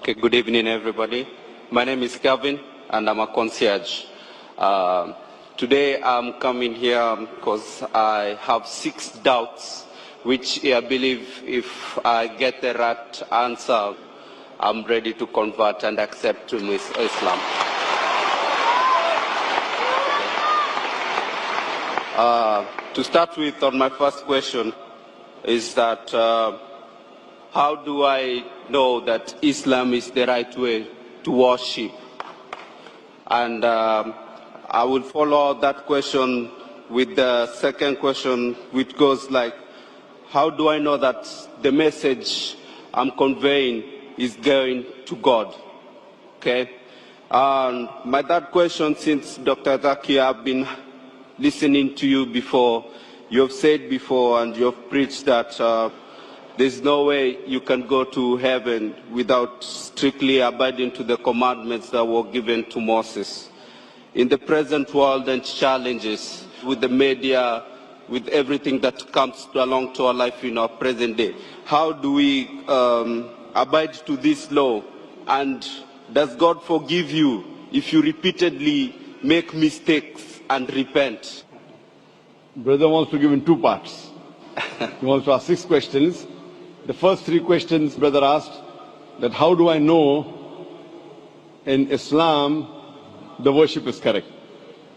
Okay, good evening, everybody. My name is Kevin, and I'm a concierge. Today, I'm coming here because I have 6 doubts, which I believe if I get the right answer, I'm ready to convert and accept to Islam. To start with, on my first question, is that how do I know that Islam is the right way to worship? And I will follow that question with the second question, which goes like, how do I know that the message I'm conveying is going to God? Okay? And my third question, since Dr. Zakir, I've been listening to you before, you have said before and you have preached that there's no way you can go to heaven without strictly abiding to the commandments that were given to Moses. In the present world and challenges with the media, with everything that comes along to our life in our present day, how do we abide to this law? And does God forgive you if you repeatedly make mistakes and repent? Brother wants to give in 2 parts. He wants to ask 6 questions. The first 3 questions, brother asked, that how do I know in Islam the worship is correct?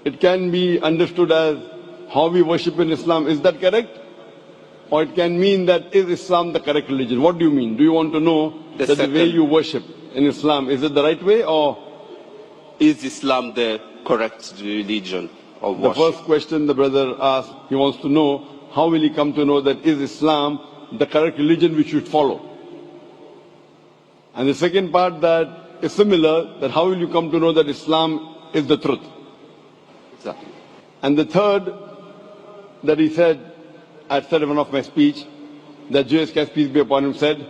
It can be understood as how we worship in Islam, is that correct? Or it can mean that is Islam the correct religion? What do you mean? Do you want to know that the way you worship in Islam, is it the right way, or is Islam the correct religion of worship? The first question the brother asked, he wants to know, how will he come to know that is Islam the correct religion we should follow? And the second part that is similar, that how will you come to know that Islam is the truth? Exactly. And the third that he said, I said in one of my speech, that JSK, peace be upon him, said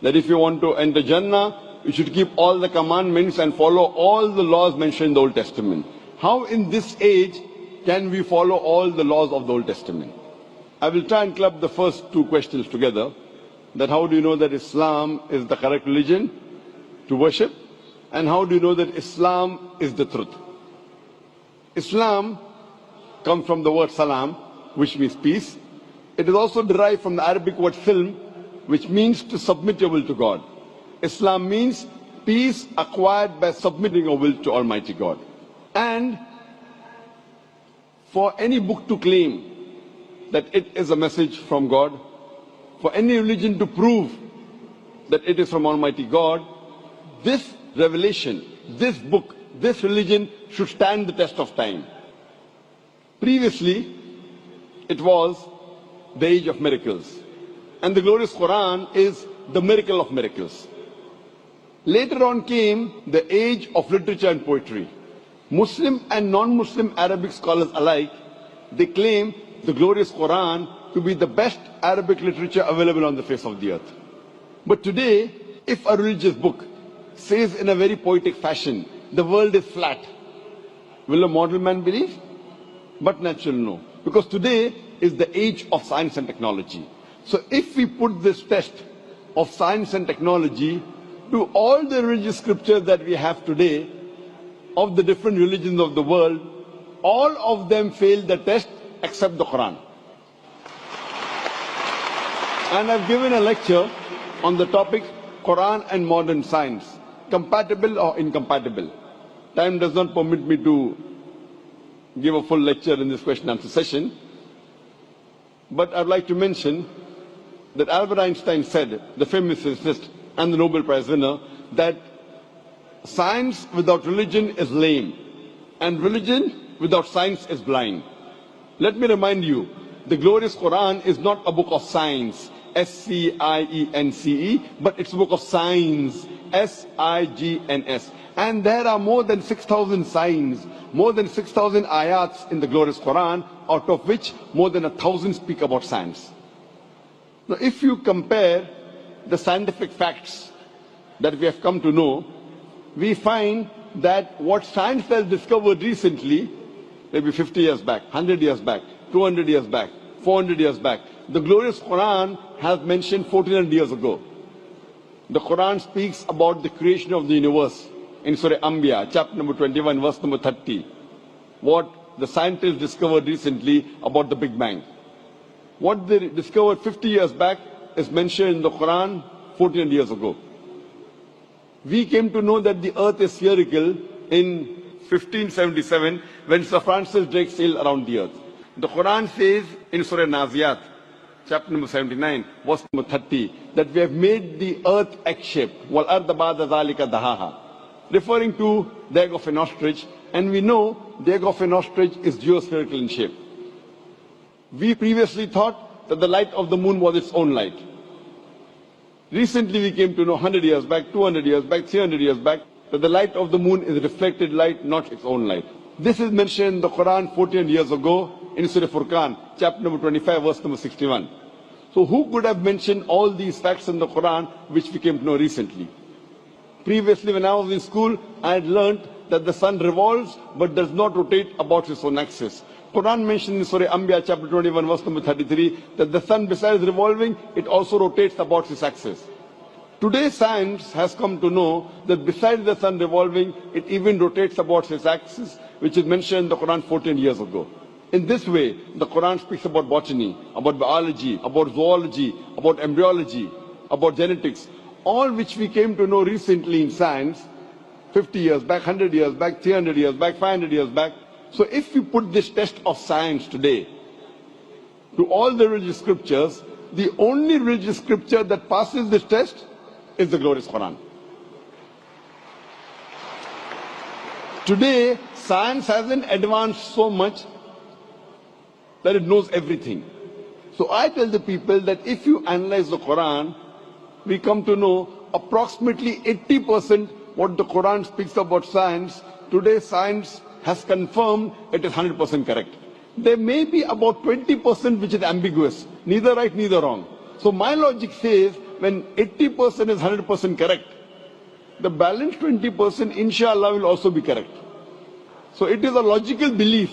that if you want to enter Jannah, you should keep all the commandments and follow all the laws mentioned in the Old Testament. How in this age can we follow all the laws of the Old Testament? I will try and club the first 2 questions together. That how do you know that Islam is the correct religion to worship? And how do you know that Islam is the truth? Islam comes from the word salam, which means peace. It is also derived from the Arabic word silm, which means to submit your will to God. Islam means peace acquired by submitting your will to Almighty God. And for any book to claim that it is a message from God, for any religion to prove that it is from Almighty God, this revelation, this book, this religion should stand the test of time. Previously, it was the age of miracles. And the glorious Quran is the miracle of miracles. Later on came the age of literature and poetry. Muslim and non-Muslim Arabic scholars alike, they claim the glorious Quran to be the best Arabic literature available on the face of the earth. But today, if a religious book says in a very poetic fashion, the world is flat, will a mortal man believe? But natural no. Because today is the age of science and technology. So if we put this test of science and technology to all the religious scriptures that we have today, of the different religions of the world, all of them fail the test except the Quran. And I've given a lecture on the topic Quran and modern science, compatible or incompatible. Time does not permit me to give a full lecture in this question and answer session. But I'd like to mention that Albert Einstein said, the famous physicist and the Nobel Prize winner, that science without religion is lame, and religion without science is blind. Let me remind you, the glorious Quran is not a book of science, S-C-I-E-N-C-E, but it's a book of signs, S-I-G-N-S. And there are more than 6,000 signs, more than 6,000 ayats in the glorious Quran, out of which more than 1,000 speak about science. Now, if you compare the scientific facts that we have come to know, we find that what science has discovered recently, maybe 50 years back, 100 years back, 200 years back, 400 years back, the glorious Quran has mentioned 1400 years ago. The Quran speaks about the creation of the universe in Surah Anbiya, chapter number 21, verse number 30. What the scientists discovered recently about the Big Bang. What they discovered 50 years back is mentioned in the Quran 14 years ago. We came to know that the earth is spherical in 1577 when Sir Francis Drake sailed around the earth. The Quran says in Surah Naziyat, chapter number 79, verse number 30, that we have made the earth egg-shaped, wal arda ba'da zalika dahaha, referring to the egg of an ostrich, and we know the egg of an ostrich is geospherical in shape. We previously thought that the light of the moon was its own light. Recently we came to know 100 years back, 200 years back, 300 years back, that the light of the moon is reflected light, not its own light. This is mentioned in the Quran 14 years ago in Surah Furqan, chapter number 25, verse number 61. So who could have mentioned all these facts in the Quran which we came to know recently? Previously when I was in school, I had learned that the sun revolves but does not rotate about its own axis. Quran mentioned in Surah Anbiya, chapter 21, verse number 33, that the sun besides revolving, it also rotates about its axis. Today science has come to know that besides the sun revolving, it even rotates about its axis, which is mentioned in the Quran 14 years ago. In this way, the Quran speaks about botany, about biology, about zoology, about embryology, about genetics, all which we came to know recently in science, 50 years back, 100 years back, 300 years back, 500 years back. So if we put this test of science today to all the religious scriptures, the only religious scripture that passes this test is the glorious Quran. Today, science hasn't advanced so much that it knows everything. So I tell the people that if you analyze the Quran, we come to know approximately 80% what the Quran speaks about science. Today science has confirmed it is 100% correct. There may be about 20% which is ambiguous, neither right, neither wrong. So my logic says when 80% is 100% correct, the balance 20% inshallah will also be correct. So it is a logical belief.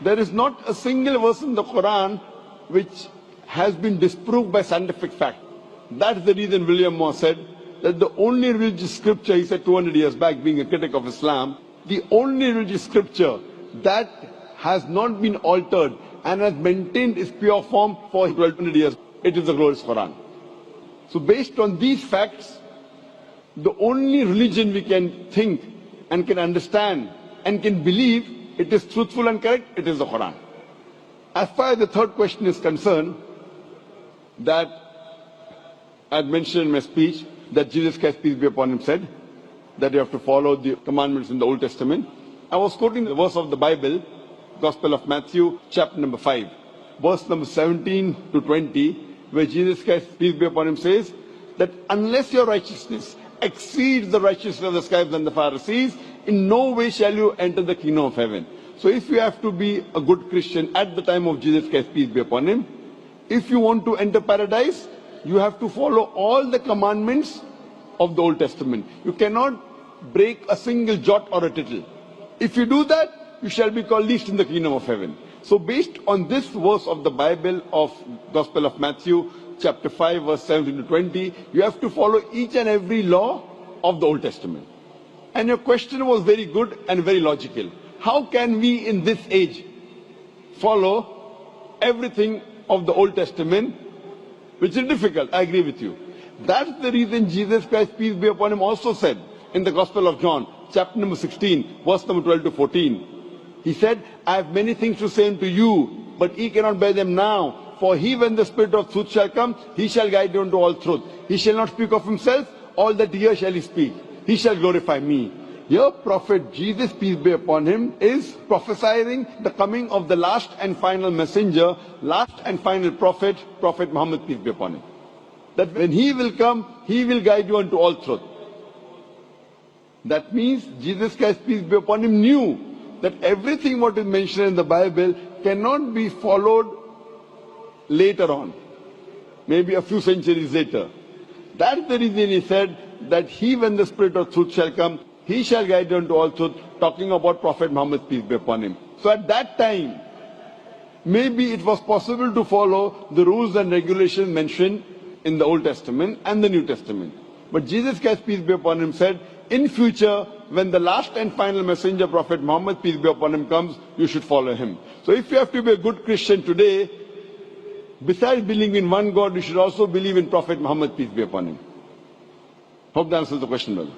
There is not a single verse in the Quran which has been disproved by scientific fact. That's the reason William Moore said that the only religious scripture, he said 200 years back, being a critic of Islam, the only religious scripture that has not been altered and has maintained its pure form for 1200 years, it is the glorious Quran. So based on these facts, the only religion we can think and can understand and can believe it is truthful and correct, it is the Quran. As far as the third question is concerned, that I had mentioned in my speech that Jesus Christ, peace be upon him, said that you have to follow the commandments in the Old Testament. I was quoting the verse of the Bible, Gospel of Matthew, chapter number 5, verse number 17 to 20, where Jesus Christ, peace be upon him, says that unless your righteousness exceeds the righteousness of the scribes and the Pharisees, in no way shall you enter the kingdom of heaven. So if you have to be a good Christian at the time of Jesus Christ, peace be upon him, if you want to enter paradise, you have to follow all the commandments of the Old Testament. You cannot break a single jot or a tittle. If you do that, you shall be called least in the kingdom of heaven. So based on this verse of the Bible of Gospel of Matthew, chapter 5, verse 17 to 20, you have to follow each and every law of the Old Testament. And your question was very good and very logical. How can we in this age follow everything of the Old Testament, which is difficult? I agree with you. That's the reason Jesus Christ, peace be upon him, also said in the Gospel of John, chapter number 16, verse number 12 to 14. He said, I have many things to say unto you, but ye cannot bear them now. For he, when the Spirit of truth shall come, he shall guide you into all truth. He shall not speak of himself, all that he hears shall he speak. He shall glorify me. Your prophet Jesus, peace be upon him, is prophesying the coming of the last and final messenger, last and final prophet, Prophet Muhammad, peace be upon him. That when he will come, he will guide you unto all truth. That means Jesus Christ, peace be upon him, knew that everything what is mentioned in the Bible cannot be followed later on, maybe a few centuries later. That's the reason he said that he, when the Spirit of truth shall come, he shall guide you into all truth, talking about Prophet Muhammad, peace be upon him. So at that time, maybe it was possible to follow the rules and regulations mentioned in the Old Testament and the New Testament. But Jesus Christ, peace be upon him, said, in future, when the last and final messenger, Prophet Muhammad, peace be upon him, comes, you should follow him. So if you have to be a good Christian today, besides believing in one God, you should also believe in Prophet Muhammad, peace be upon him. Hope that answers the question, brother.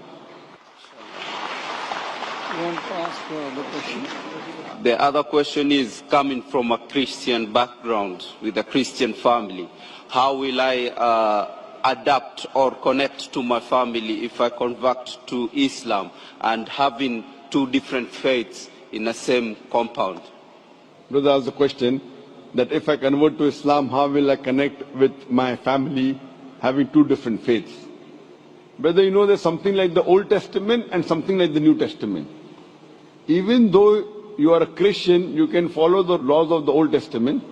You want to ask the question? The other question is, coming from a Christian background with a Christian family, how will I adapt or connect to my family if I convert to Islam and having two different faiths in the same compound? Brother asked the question that if I convert to Islam, how will I connect with my family having two different faiths? Brother, you know there's something like the Old Testament and something like the New Testament. Even though you are a Christian, you can follow the laws of the Old Testament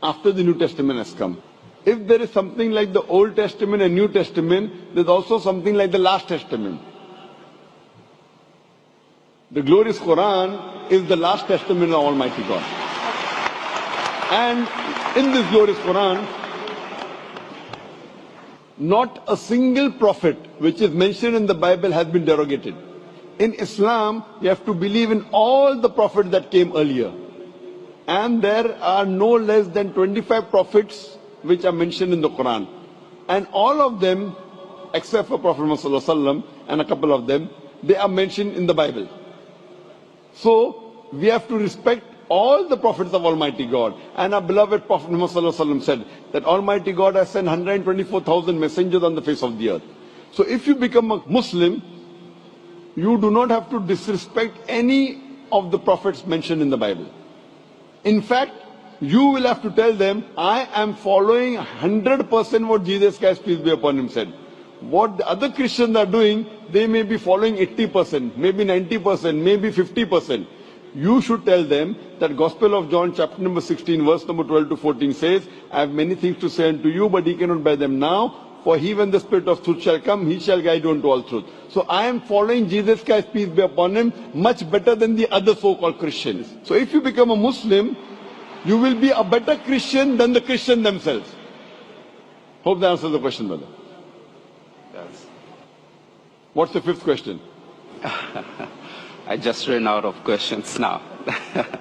after the New Testament has come. If there is something like the Old Testament and New Testament, there's also something like the Last Testament. The glorious Quran is the Last Testament of Almighty God. And in this glorious Quran, not a single prophet which is mentioned in the Bible has been derogated. In Islam, you have to believe in all the prophets that came earlier. And there are no less than 25 prophets which are mentioned in the Quran. And all of them, except for Prophet Muhammad and a couple of them, they are mentioned in the Bible. So, we have to respect all the prophets of Almighty God. And our beloved Prophet Muhammad said that Almighty God has sent 124,000 messengers on the face of the earth. So if you become a Muslim, you do not have to disrespect any of the prophets mentioned in the Bible. In fact, you will have to tell them, I am following 100% what Jesus Christ, peace be upon him, said. What the other Christians are doing, they may be following 80%, maybe 90%, maybe 50%. You should tell them that Gospel of John chapter number 16 verse number 12 to 14 says, I have many things to say unto you, but ye cannot bear them now. For he, when the Spirit of truth shall come, he shall guide you unto all truth. So I am following Jesus Christ, peace be upon him, much better than the other so-called Christians. So if you become a Muslim, you will be a better Christian than the Christians themselves. Hope that answers the question, brother. Yes. What's the fifth question? I just ran out of questions now.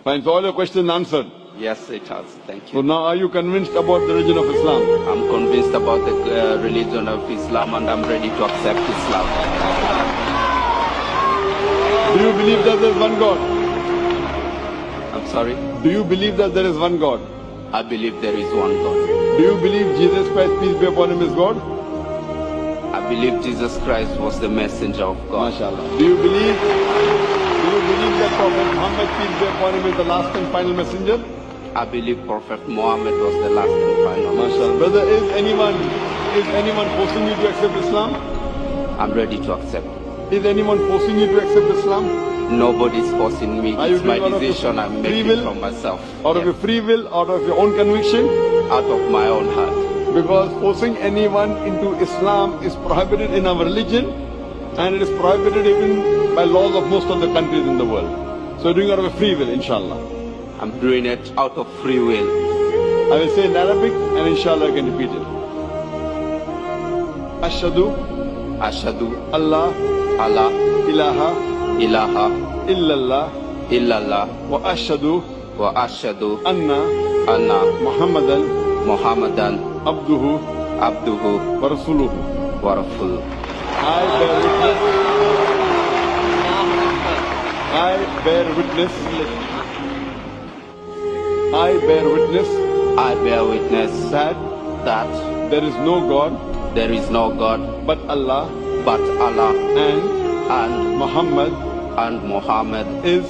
Fine, so all your questions answered. Yes, it has. Thank So you. now are you convinced about the religion of Islam? I'm convinced about the religion of Islam and I'm ready to accept Islam. Do you believe that there is one God? I'm sorry? Do you believe that there is one God? I believe there is one God. Do you believe Jesus Christ, peace be upon him, is God? I believe Jesus Christ was the messenger of God. MashaAllah. Do you believe that Prophet Muhammad, peace be upon him, is the last and final messenger? I believe Prophet Muhammad was the last and final MashaAllah. Brother, is anyone forcing you to accept Islam? I'm ready to accept. Is anyone forcing you to accept Islam? Nobody's forcing me. Are you It's my doing out of your decision I'm free making will? from myself. Out of Yeah. your free will, out of your own conviction? Out of my own heart. Because forcing anyone into Islam is prohibited in our religion, and it is prohibited even by laws of most of the countries in the world. So you're doing it out of a free will, inshallah. I'm doing it out of free will. I will say in Arabic, and inshallah I can repeat it. Ashhadu Ashadu Allah Allah ilaha ilaha illallah illallah wa ashhadu wa ashadu anna anna Muhammadan Muhammadan abduhu abduhu wa rasuluhu. wa rasuluh. I bear witness. I bear witness. I bear witness I bear witness that that there is no God there is no God but Allah, but Allah and Muhammad is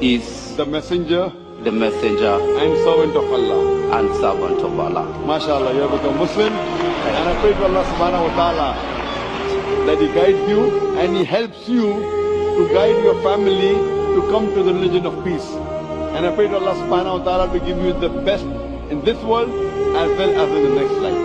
is the messenger the messenger and servant of Allah. and servant of Allah. MashaAllah, you have become Muslim, and I pray to Allah subhanahu wa ta'ala that He guides you and He helps you to guide your family to come to the religion of peace. And I pray to Allah subhanahu wa ta'ala to give you the best in this world as well as in the next life.